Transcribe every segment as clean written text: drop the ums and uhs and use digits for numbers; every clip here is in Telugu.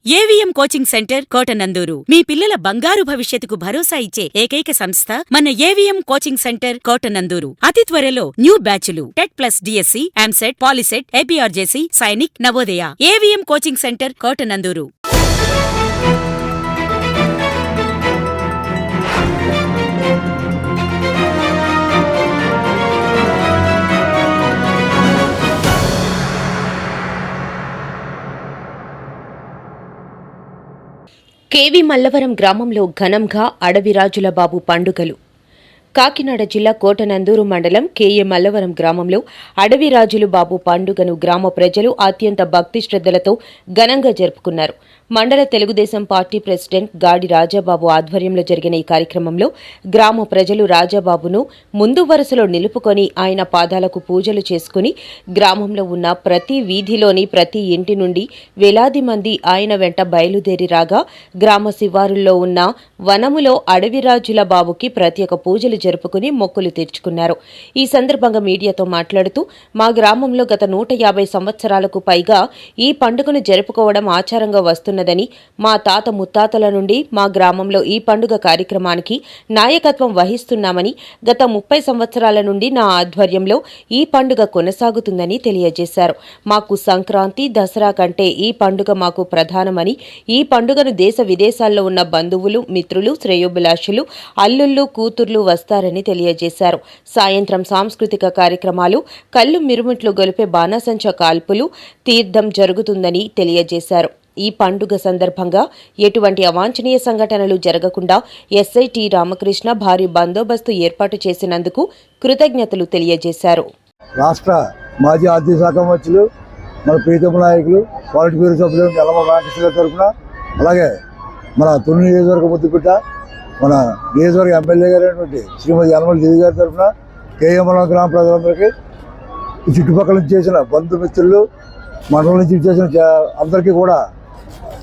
ఏవిఎం కోచింగ్ సెంటర్ కోటనందూరు మీ పిల్లల బంగారు భవిష్యత్తుకు భరోసా ఇచ్చే ఏకైక సంస్థ మన ఏవిఎం కోచింగ్ సెంటర్ కోటనందూరు. అతి త్వరలో న్యూ బ్యాచ్లు TET plus DSC, EAMCET, POLYCET, APRJC, Sainik, Navodaya. AVM coaching center Kotananduru. KV Mallavaram గ్రామంలో ఘనంగా అడవిరాజుల బాబు పండుగలు. కాకినాడ జిల్లా కోటనందూరు మండలం కేఏ మల్లవరం గ్రామంలో అడవిరాజులు బాబు పండుగను గ్రామ ప్రజలు అత్యంత భక్తి శ్రద్ధలతో ఘనంగా జరుపుకున్నారు. మండల తెలుగుదేశం పార్టీ ప్రెసిడెంట్ గాడి రాజాబాబు ఆధ్వర్యంలో జరిగిన ఈ కార్యక్రమంలో గ్రామ ప్రజలు రాజాబాబును ముందు వరుసలో నిలుపుకొని ఆయన పాదాలకు పూజలు చేసుకుని గ్రామంలో ఉన్న ప్రతి వీధిలోని ప్రతి ఇంటి నుండి వేలాది మంది ఆయన వెంట బయలుదేరి రాగా గ్రామ శివారుల్లో ఉన్న వనములో అడవిరాజుల బాబుకి ప్రత్యేక పూజలు జరుపుకుని మొక్కులు తీర్చుకున్నారు. ఈ సందర్భంగా మీడియాతో మాట్లాడుతూ మా గ్రామంలో గత 150 సంవత్సరాలకు పైగా ఈ పండుగను జరుపుకోవడం ఆచారంగా వస్తున్నదని, మా తాత ముత్తాతల నుండి మా గ్రామంలో ఈ పండుగ కార్యక్రమానికి నాయకత్వం వహిస్తున్నామని, గత 30 సంవత్సరాల నుండి నా ఆధ్వర్యంలో ఈ పండుగ కొనసాగుతుందని తెలియజేశారు. మాకు సంక్రాంతి, దసరా కంటే ఈ పండుగ మాకు ప్రధానమని, ఈ పండుగను దేశ విదేశాల్లో ఉన్న బంధువులు, మిత్రులు, శ్రేయోభిలాషులు, అల్లుళ్ళు, కూతుర్లు వస్తారని తెలియజేశారు. సాయంత్రం సాంస్కృతిక కార్యక్రమాలు, కళ్ళు మిరుమిట్లు గొలిపే బాణాసంచ కాల్పులు, తీర్థం జరుగుతుందని తెలియజేశారు. ఈ పండుగ సందర్భంగా ఎటువంటి అవాంఛనీయ సంఘటనలు జరగకుండా ఎస్ఐ టి రామకృష్ణ భారీ బందోబస్తు ఏర్పాటు చేసినందుకు కృతజ్ఞతలు తెలియజేశారు. రాష్ట్ర మాజీ ఆర్థిక శాఖ మంత్రులు, మన ప్రీతమ నాయకులు, పాలిట్ బ్యూరో సభ్యులు యలమ వెంకటేశ్వర తరఫున, అలాగే మన తొలి నియోజకవర్గ ముద్దుపిట్ట మన నియోజకవర్గ ఎమ్మెల్యే గారైనటువంటి శ్రీమతి యనమల దేవి గారి తరఫున కేఎంఎల్ గ్రామ ప్రజలందరికీ, ఈ చుట్టుపక్కల నుంచి చేసిన బంధుమిత్రులు, మండలం నుంచి చేసిన అందరికీ కూడా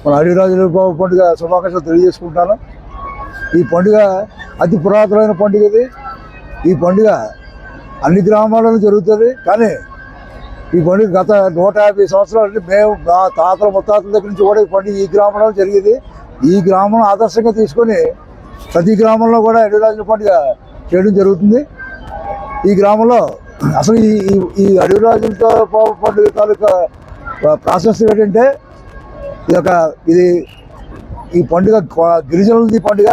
మన అడవిరాజుల బాబు పండుగ శుభాకాంక్షలు తెలియజేసుకుంటాను. ఈ పండుగ అతి పురాతనమైన పండుగ ఇది. ఈ పండుగ అన్ని గ్రామాలలో జరుగుతుంది. కానీ ఈ పండుగ గత 150 సంవత్సరాలు అంటే మేము మా తాతల ముత్తాతల దగ్గర నుంచి కూడా ఈ పండుగ ఈ గ్రామంలో జరిగేది. ఈ గ్రామం ఆదర్శంగా తీసుకొని ప్రతి గ్రామంలో కూడా అడవిరాజుల పండుగ చేయడం జరుగుతుంది. ఈ గ్రామంలో అసలు ఈ అడవిరాజులతో పండుగ తాలూకా ప్రాశస్త్యం ఏంటంటే, ఇది ఈ పండుగ గిరిజనులది పండుగ.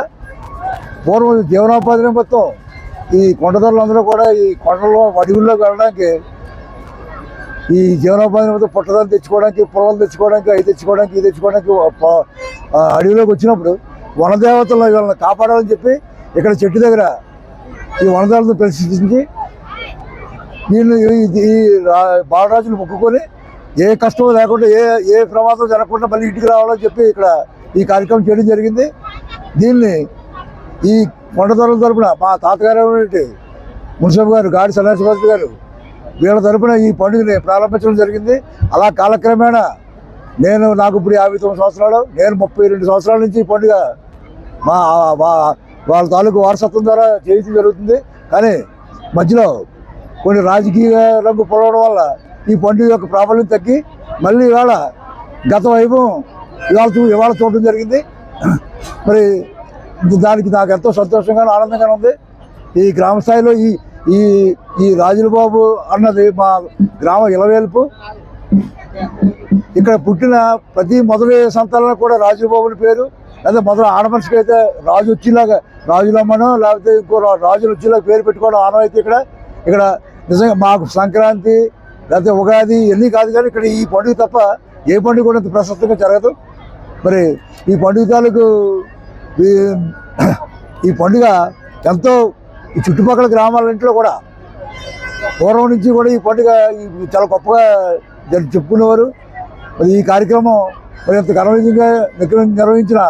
పూర్వం జీవనోపాధిని మొత్తం ఈ కొండదారులందరూ కూడా ఈ కొండల్లో అడవుల్లోకి వెళ్ళడానికి, ఈ జీవనోపాధిని మొత్తం పుట్టదాన్ని తెచ్చుకోవడానికి, పొలాలు తెచ్చుకోవడానికి, అవి తెచ్చుకోవడానికి, ఇది తెచ్చుకోవడానికి అడవిలోకి వచ్చినప్పుడు వనదేవతలను వీళ్ళని కాపాడాలని చెప్పి ఇక్కడ చెట్టు దగ్గర ఈ వనదేవతలను ప్రతిష్ఠించి ఈ బాలరాజులు మొక్కుకొని ఏ కష్టం లేకుండా ఏ ప్రమాదం జరగకుండా మళ్ళీ ఇంటికి రావాలని చెప్పి ఇక్కడ ఈ కార్యక్రమం చేయడం జరిగింది. దీన్ని ఈ కొండదొరల తరపున మా తాతగారు మున్సిపల్ గారు గాడి సన్యాసిపతి గారు వీళ్ళ తరపున ఈ పండుగని ప్రారంభించడం జరిగింది. అలా కాలక్రమేణా నాకు ఇప్పుడు 59 సంవత్సరాలు, నేను 32 సంవత్సరాల నుంచి ఈ పండుగ వాళ్ళ తాలూకు వారసత్వం ద్వారా చేయడం జరుగుతుంది. కానీ మధ్యలో కొన్ని రాజకీయ రంగు పొలవడం వల్ల ఈ పండుగ యొక్క ప్రాబల్యం తగ్గి మళ్ళీ ఇవాళ గత వైభవం ఇవాళ చూడడం జరిగింది. మరి దానికి నాకు ఎంతో సంతోషంగా ఆనందంగా ఉంది. ఈ గ్రామ స్థాయిలో ఈ రాజుల బాబు అన్నది మా గ్రామ ఇలవేల్పు. ఇక్కడ పుట్టిన ప్రతి మొదటి సంతానం కూడా రాజుల బాబుని పేరు, లేదా మొదటి ఆడమనిషికి అయితే రాజు వచ్చేలాగా రాజులమ్మనో లేకపోతే ఇంకో రాజులు వచ్చేలాగా పేరు పెట్టుకోవడం ఆనవాయితీ. ఇక్కడ నిజంగా మాకు సంక్రాంతి లేకపోతే ఉగాది ఇవన్నీ కాదు, కానీ ఇక్కడ ఈ పండుగ తప్ప ఏ పండుగ కూడా ఇంత ప్రశస్తంగా జరగదు. మరి ఈ పండుగ తాలూకు ఈ పండుగ ఎంతో ఈ చుట్టుపక్కల గ్రామాలంట్లో కూడా పూర్వం నుంచి కూడా ఈ పండుగ చాలా గొప్పగా చెప్పుకునేవారు. మరి ఈ కార్యక్రమం మరి ఎంత ఘనంగా నిర్వహించిన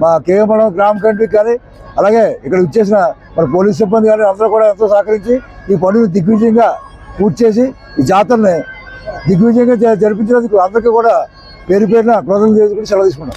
మా కేఎంఎల్ గ్రామ కమిటీ కానీ, అలాగే ఇక్కడ వచ్చేసిన మన పోలీస్ సిబ్బంది కానీ అందరూ కూడా ఎంతో సహకరించి ఈ పండుగను దిగ్విజయంగా పూర్తి చేసి ఈ జాతరని దిగ్విజయంగా జరిపించినందుకు అందరికీ కూడా పేరు పేరున కృతజ్ఞతలు చేసుకుని సెలవు తీసుకున్నాం.